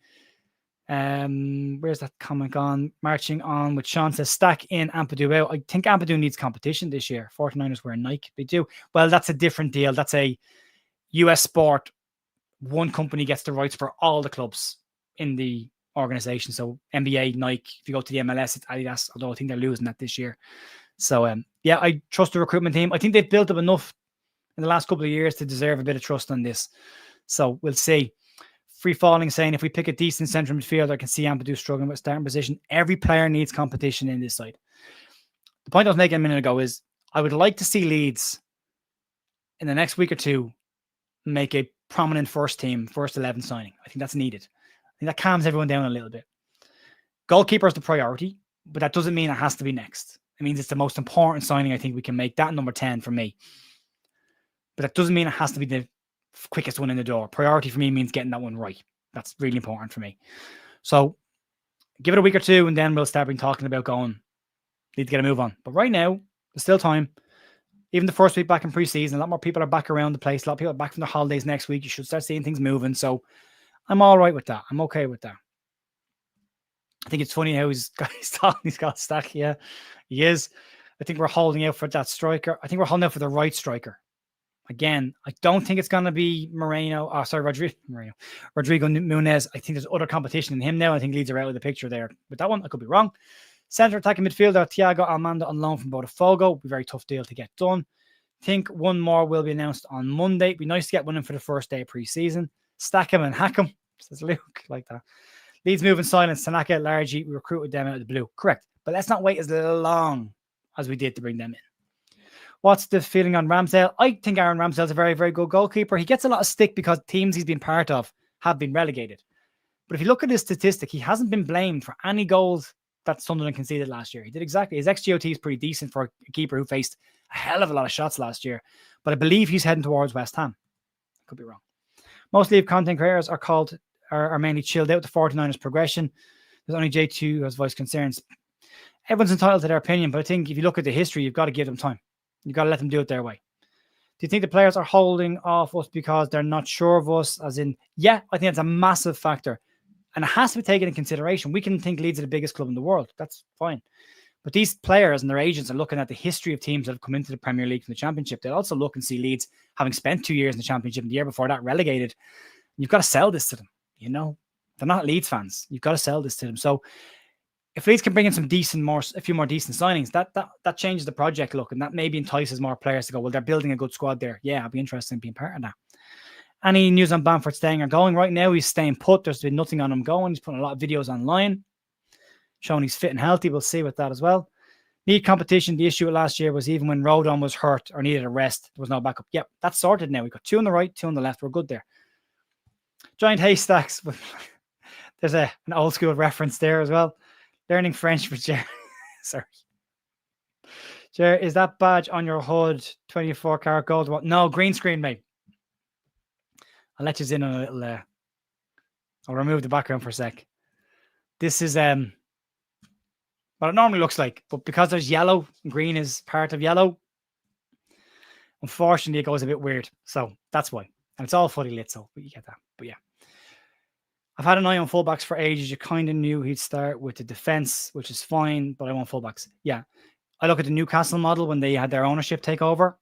Where's that comment gone? Marching on with Sean says, stack in Ampadu out. I think Ampadu needs competition this year. 49ers wear Nike. They do. Well, that's a different deal. That's a US sport. One company gets the rights for all the clubs in the organization. So NBA, Nike, if you go to the MLS, it's Adidas, although I think they're losing that this year. So yeah, I trust the recruitment team. I think they've built up enough in the last couple of years to deserve a bit of trust on this. So we'll see. Free Falling saying, if we pick a decent central midfielder, I can see Ampadu struggling with starting position. Every player needs competition in this side. The point I was making a minute ago is I would like to see Leeds in the next week or two make a prominent first 11 signing. I think that's needed. I think that calms everyone down a little bit. Goalkeeper is the priority, but that doesn't mean it has to be next. It means it's the most important signing I think we can make. That number 10 for me. But that doesn't mean it has to be the quickest one in the door. Priority for me means getting that one right. That's really important for me. So give it a week or two and then we'll start talking about going, need to get a move on. But right now, there's still time. Even the first week back in pre-season, a lot more people are back around the place. A lot of people are back from their holidays next week. You should start seeing things moving. So I'm all right with that. I'm okay with that. I think it's funny how he's got stack. Yeah, he is. I think we're holding out for that striker. I think we're holding out for the right striker. Again, I don't think it's going to be Rodrigo Muniz. I think there's other competition in him now. I think Leeds are out of the picture there. With that one, I could be wrong. Centre attacking midfielder Thiago Almanda on loan from Botafogo. Be a very tough deal to get done. Think one more will be announced on Monday. It'd be nice to get one in for the first day of pre-season. Stack him and hack him, says Luke, like that. Leeds move in silence. Tanaka, Largy, we recruited them out of the blue. Correct. But let's not wait as long as we did to bring them in. What's the feeling on Ramsdale? I think Aaron Ramsdale's a very, very good goalkeeper. He gets a lot of stick because teams he's been part of have been relegated. But if you look at his statistic, he hasn't been blamed for any goals that Sunderland conceded last year. He did exactly. His XGOT is pretty decent for a keeper who faced a hell of a lot of shots last year. But I believe he's heading towards West Ham. I could be wrong. Most Leeds content creators are mainly chilled out the 49ers progression. There's only J2 who has voiced concerns. Everyone's entitled to their opinion, but I think if you look at the history, you've got to give them time. You've got to let them do it their way. Do you think the players are holding off us because they're not sure of us? As in, yeah, I think that's a massive factor. And it has to be taken into consideration. We can think Leeds are the biggest club in the world. That's fine. But these players and their agents are looking at the history of teams that have come into the Premier League from the Championship. They'll also look and see Leeds having spent 2 years in the Championship and the year before that relegated. You've got to sell this to them. You know, they're not Leeds fans. You've got to sell this to them. So if Leeds can bring in a few more decent signings, that changes the project look, and that maybe entices more players to go, well, they're building a good squad there. Yeah, I'll be interested in being part of that. Any news on Bamford staying or going? Right now, he's staying put. There's been nothing on him going. He's putting a lot of videos online showing he's fit and healthy. We'll see with that as well. Need competition. The issue last year was even when Rodon was hurt or needed a rest, there was no backup. Yep, that's sorted now. We've got 2 on the right, 2 on the left. We're good there. Giant haystacks. There's an old school reference there as well. Learning French for Jer. Sorry. Jer, is that badge on your hood 24 karat gold? What? No, green screen, mate. I'll let you in on a little. I'll remove the background for a sec. This is what it normally looks like, but because there's yellow, and green is part of yellow, unfortunately it goes a bit weird. So that's why. And it's all fully lit, so you get that. But yeah. I've had an eye on fullbacks for ages. You kind of knew he'd start with the defense, which is fine, but I want fullbacks. Yeah. I look at the Newcastle model when they had their ownership take over.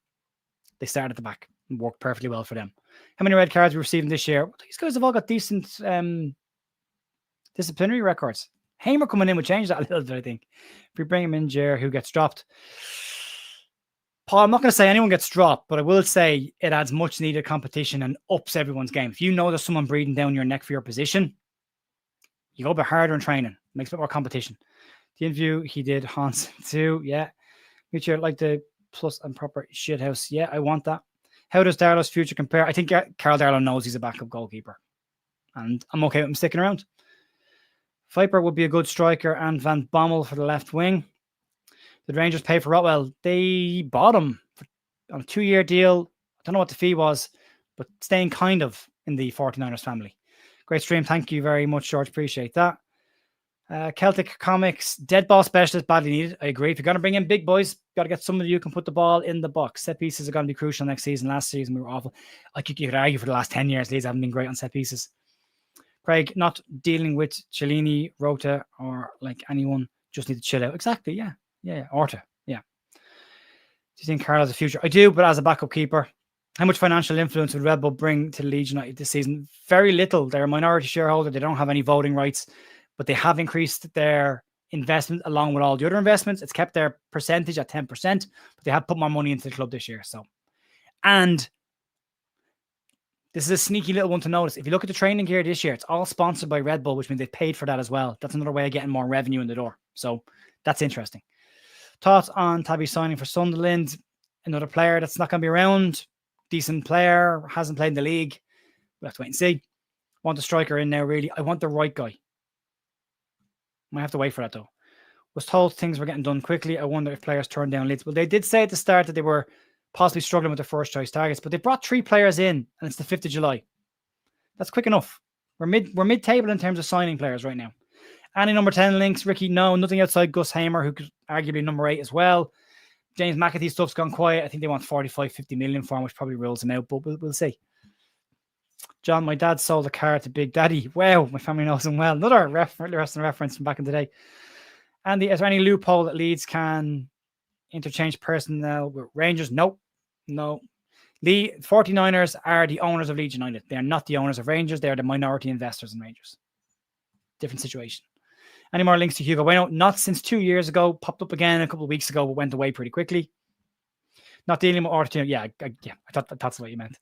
They started at the back and worked perfectly well for them. How many red cards we received this year? These guys have all got decent disciplinary records. Hamer coming in would change that a little bit, I think. If we bring him in, Jer, who gets dropped? Paul, I'm not going to say anyone gets dropped, but I will say it adds much needed competition and ups everyone's game. If you know there's someone breathing down your neck for your position, you go a bit harder in training. Makes a bit more competition. The interview he did, Hans, too. Yeah. Future like the plus and proper shithouse. Yeah, I want that. How does Darlow's future compare? I think Carl Darlow knows he's a backup goalkeeper. And I'm okay with him sticking around. Viper would be a good striker and Van Bommel for the left wing. Did Rangers pay for Rotwell? They bought him on a 2-year deal. I don't know what the fee was, but staying kind of in the 49ers family. Great stream. Thank you very much, George. Appreciate that. Celtic Comics, dead ball specialist, badly needed. I agree. If you're going to bring in big boys, got to get somebody who can put the ball in the box. Set pieces are going to be crucial next season. Last season, we were awful. You could argue for the last 10 years, Leeds haven't been great on set pieces. Craig, not dealing with Cellini, Rota, or like anyone, just need to chill out. Exactly, yeah. Orta, yeah. Do you think Carl has a future? I do, but as a backup keeper. How much financial influence would Red Bull bring to Leeds United this season? Very little. They're a minority shareholder. They don't have any voting rights, but they have increased their investment along with all the other investments. It's kept their percentage at 10%, but they have put more money into the club this year. So, and this is a sneaky little one to notice. If you look at the training gear this year, it's all sponsored by Red Bull, which means they've paid for that as well. That's another way of getting more revenue in the door. So that's interesting. Thoughts on Tabby signing for Sunderland? Another player that's not going to be around. Decent player, hasn't played in the league. We'll have to wait and see. Want a striker in there, really. I want the right guy. Might have to wait for that, though. Was told things were getting done quickly. I wonder if players turned down Leeds. Well, they did say at the start that they were possibly struggling with their first choice targets, but they brought 3 players in, and it's the 5th of July. That's quick enough. We're mid-table in terms of signing players right now. Any number 10 links, Ricky? No, nothing outside Gus Hamer, who could arguably number 8 as well. James McAtee stuff's gone quiet. I think they want 45, 50 million for him, which probably rules him out, but we'll see. John, my dad sold a car to Big Daddy. Wow, my family knows him well. Another reference from back in the day. Andy, is there any loophole that Leeds can interchange personnel with Rangers? No. The 49ers are the owners of Leeds United. They are not the owners of Rangers. They are the minority investors in Rangers. Different situation. Any more links to Hugo Bueno? Not since 2 years ago. Popped up again a couple of weeks ago, but went away pretty quickly. Not dealing with Orton. Yeah, I thought that's what you meant.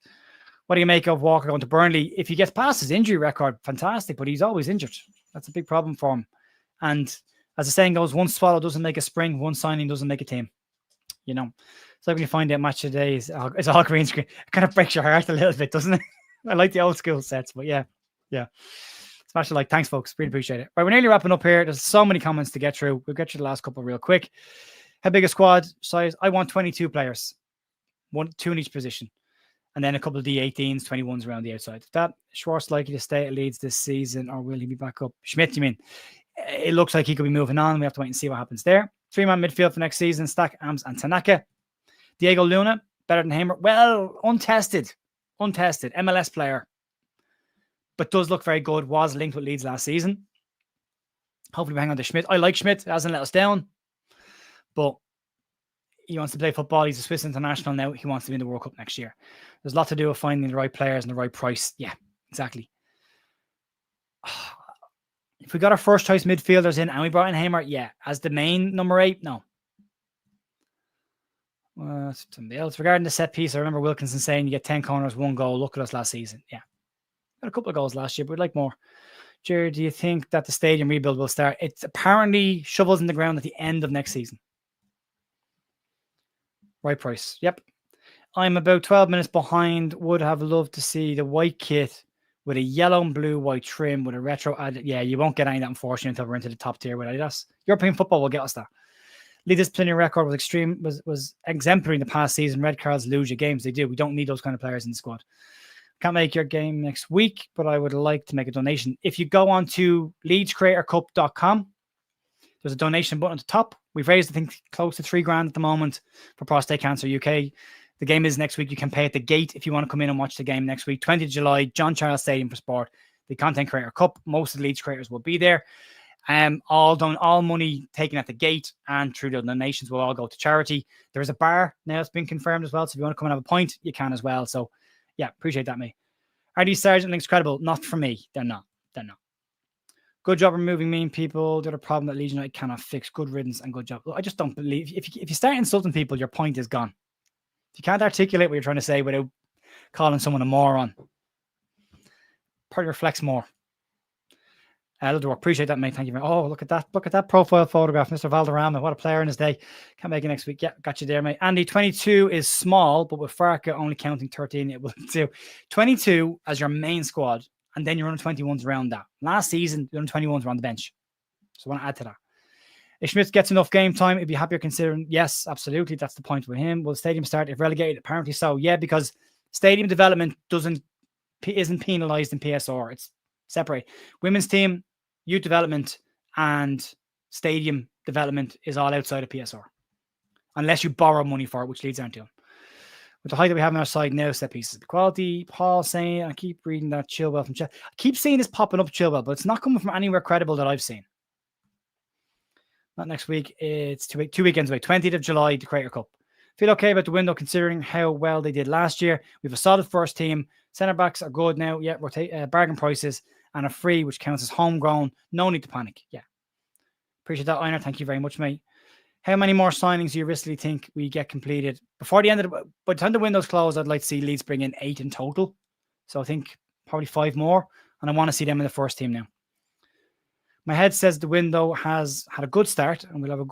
What do you make of Walker going to Burnley? If he gets past his injury record, fantastic, but he's always injured. That's a big problem for him. And as the saying goes, one swallow doesn't make a spring, one signing doesn't make a team. You know, it's like when you find out match today is it's all green screen. It kind of breaks your heart a little bit, doesn't it? I like the old school sets, but yeah. Especially like, thanks, folks. Really appreciate it. Right, we're nearly wrapping up here. There's so many comments to get through. We'll get through the last couple real quick. How big a squad size? I want 22 players, 2 in each position, and then a couple of D18s, 21s around the outside. That Schwartz likely to stay at Leeds this season, or will he be back up? Schmidt, you mean? It looks like he could be moving on. We have to wait and see what happens there. 3-man midfield for next season: Stack, Ams, and Tanaka. Diego Luna, better than Hamer. Well, untested MLS player, but does look very good. Was linked with Leeds last season. Hopefully we hang on to Schmidt. I like Schmidt. Hasn't let us down. But he wants to play football. He's a Swiss international now. He wants to be in the World Cup next year. There's a lot to do with finding the right players and the right price. Yeah, exactly. If we got our first choice midfielders in and we brought in Hamer, yeah. As the main number 8, no. Somebody else. Regarding the set piece, I remember Wilkinson saying you get 10 corners, 1 goal. Look at us last season. Yeah. Got a couple of goals last year, but we'd like more. Jerry, do you think that the stadium rebuild will start? It's apparently shovels in the ground at the end of next season. Right price. Yep. I'm about 12 minutes behind. Would have loved to see the white kit with a yellow and blue white trim with a retro added. Yeah, you won't get any of that, unfortunately, until we're into the top tier with Adidas. European football will get us that. Leeds' disciplinary record was exemplary in the past season. Red cards lose your games. They do. We don't need those kind of players in the squad. Can't make your game next week, but I would like to make a donation. If you go on to leedscreatorcup.com, there's a donation button at the top. We've raised, I think, close to $3,000 at the moment for Prostate Cancer UK. The game is next week. You can pay at the gate if you want to come in and watch the game next week. 20th July, John Charles Stadium for Sport, the Content Creator Cup. Most of the Leeds creators will be there. All money taken at the gate and through the donations will all go to charity. There is a bar now. It's been confirmed as well. So if you want to come and have a pint, you can as well. So yeah, appreciate that, mate. Are these Sergeant links credible? Not for me. They're not. Good job removing mean people. They're a problem that Leeds United cannot fix. Good riddance and good job. I just don't believe. If you start insulting people, your point is gone. If you can't articulate what you're trying to say without calling someone a moron, probably reflects more. I love the work. Appreciate that, mate. Thank you. Oh, look at that. Look at that profile photograph. Mr. Valderrama. What a player in his day. Can't make it next week. Yeah, got you there, mate. Andy, 22 is small, but with Farka only counting 13, it will do. 22 as your main squad, and then your under 21s around that. Last season, the under 21s were on the bench. So I want to add to that. If Schmidt gets enough game time, it'd be happier considering. Yes, absolutely. That's the point with him. Will stadium start if relegated? Apparently so. Yeah, because stadium development isn't penalised in PSR. It's Separate. Women's team, youth development, and stadium development is all outside of PSR. Unless you borrow money for it, which Leeds aren't doing. With the height that we have on our side now, set pieces. Quality, Paul saying, I keep reading that Chilwell from Chelsea. I keep seeing this popping up, Chilwell, but it's not coming from anywhere credible that I've seen. Not next week. It's 2 weekends away. 20th of July, the Creator Cup. Feel okay about the window considering how well they did last year. We have a solid first team. Centre backs are good now. Yeah, bargain prices and a free, which counts as homegrown. No need to panic. Yeah. Appreciate that, Einar. Thank you very much, mate. How many more signings do you realistically think we get completed before the end of by the time the window's closed? I'd like to see Leeds bring in 8 in total. So I think probably 5 more. And I want to see them in the first team now. My head says the window has had a good start and we'll have a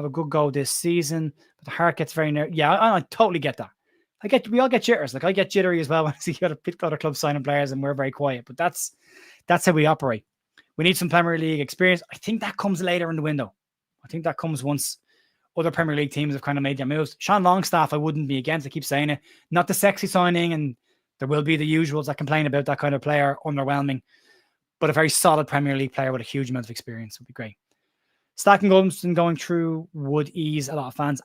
good go this season. But the heart gets very nervous. Yeah, I totally get that. We all get jitters. Like I get jittery as well when I see other clubs signing players and we're very quiet. But that's how we operate. We need some Premier League experience. I think that comes later in the window. I think that comes once other Premier League teams have kind of made their moves. Sean Longstaff, I wouldn't be against. I keep saying it. Not the sexy signing, and there will be the usuals that complain about that kind of player, underwhelming. But a very solid Premier League player with a huge amount of experience would be great. Stack and Goldston going through would ease a lot of fans.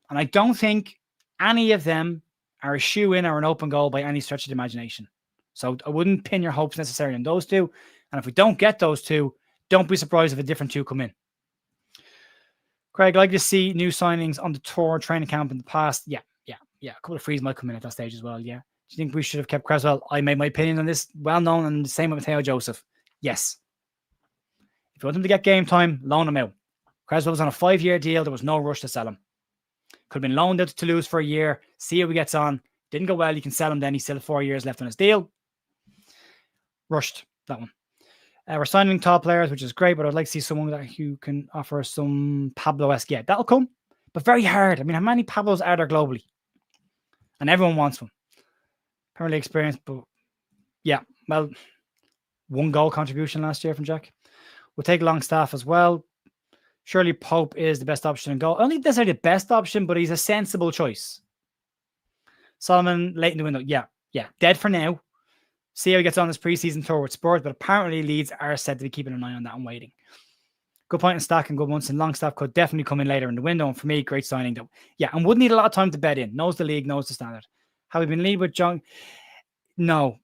And I don't think any of them are a shoe-in or an open goal by any stretch of the imagination. So I wouldn't pin your hopes necessarily on those two. And if we don't get those two, don't be surprised if a different two come in. Craig, I'd like to see new signings on the tour training camp in the past. Yeah. A couple of frees might come in at that stage as well, yeah. Do you think we should have kept Creswell? I made my opinion on this well known, and the same with Mateo Joseph. Yes. If you want him to get game time, loan him out. Creswell was on a 5-year deal. There was no rush to sell him. Could have been loaned out to Toulouse for a year. See how he gets on. Didn't go well. You can sell him then. He still had 4 years left on his deal. Rushed, that one. We're signing top players, which is great, but I'd like to see someone who can offer some Pablo-esque. Yeah, that'll come, but very hard. I mean, how many Pablos are there globally? And everyone wants one. Premier League experience, but yeah, well, 1 goal contribution last year from Jack. We'll take Longstaff as well. Surely Pope is the best option in goal. I don't think necessarily the best option, but he's a sensible choice. Solomon, late in the window. Yeah. Dead for now. See how he gets on this preseason tour with Spurs, but apparently Leeds are said to be keeping an eye on that and waiting. Good point in Stack and good ones. And Longstaff could definitely come in later in the window. And for me, great signing though. Yeah, and wouldn't need a lot of time to bet in. Knows the league, knows the standard. Have we been lead with John? No,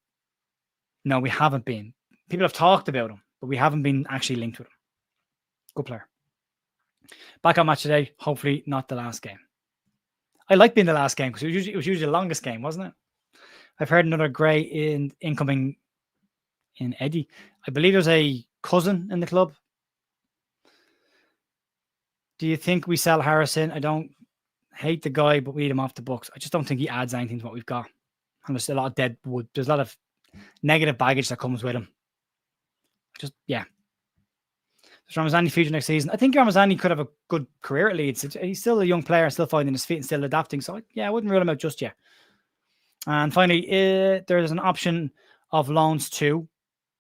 we haven't been. People have talked about him, but we haven't been actually linked with him. Good player. Back on match today. Hopefully not the last game. I like being the last game because it was usually the longest game, wasn't it? I've heard another Gray incoming in Eddie. I believe there's a cousin in the club. Do you think we sell Harrison? I don't hate the guy, but we need him off the books. I just don't think he adds anything to what we've got. And there's a lot of dead wood. There's a lot of negative baggage that comes with him. There's Ramazani future next season. I think Ramazani could have a good career at Leeds. He's still a young player, still finding his feet and still adapting. So yeah, I wouldn't rule him out just yet. And finally, there's an option of loans too,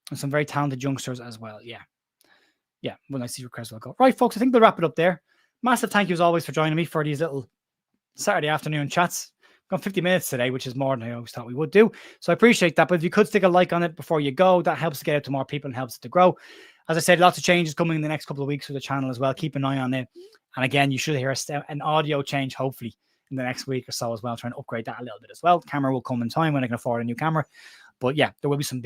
and some very talented youngsters as well. Yeah. Well, nice to see your Creswell go. Right, folks, I think we'll wrap it up there. Massive thank you as always for joining me for these little Saturday afternoon chats. Gone 50 minutes today, which is more than I always thought we would do. So I appreciate that. But if you could stick a like on it before you go, that helps to get out to more people and helps it to grow. As I said, lots of changes coming in the next couple of weeks for the channel as well. Keep an eye on it. And again, you should hear an audio change, hopefully, in the next week or so as well. Trying to upgrade that a little bit as well. Camera will come in time when I can afford a new camera. But yeah, there will be some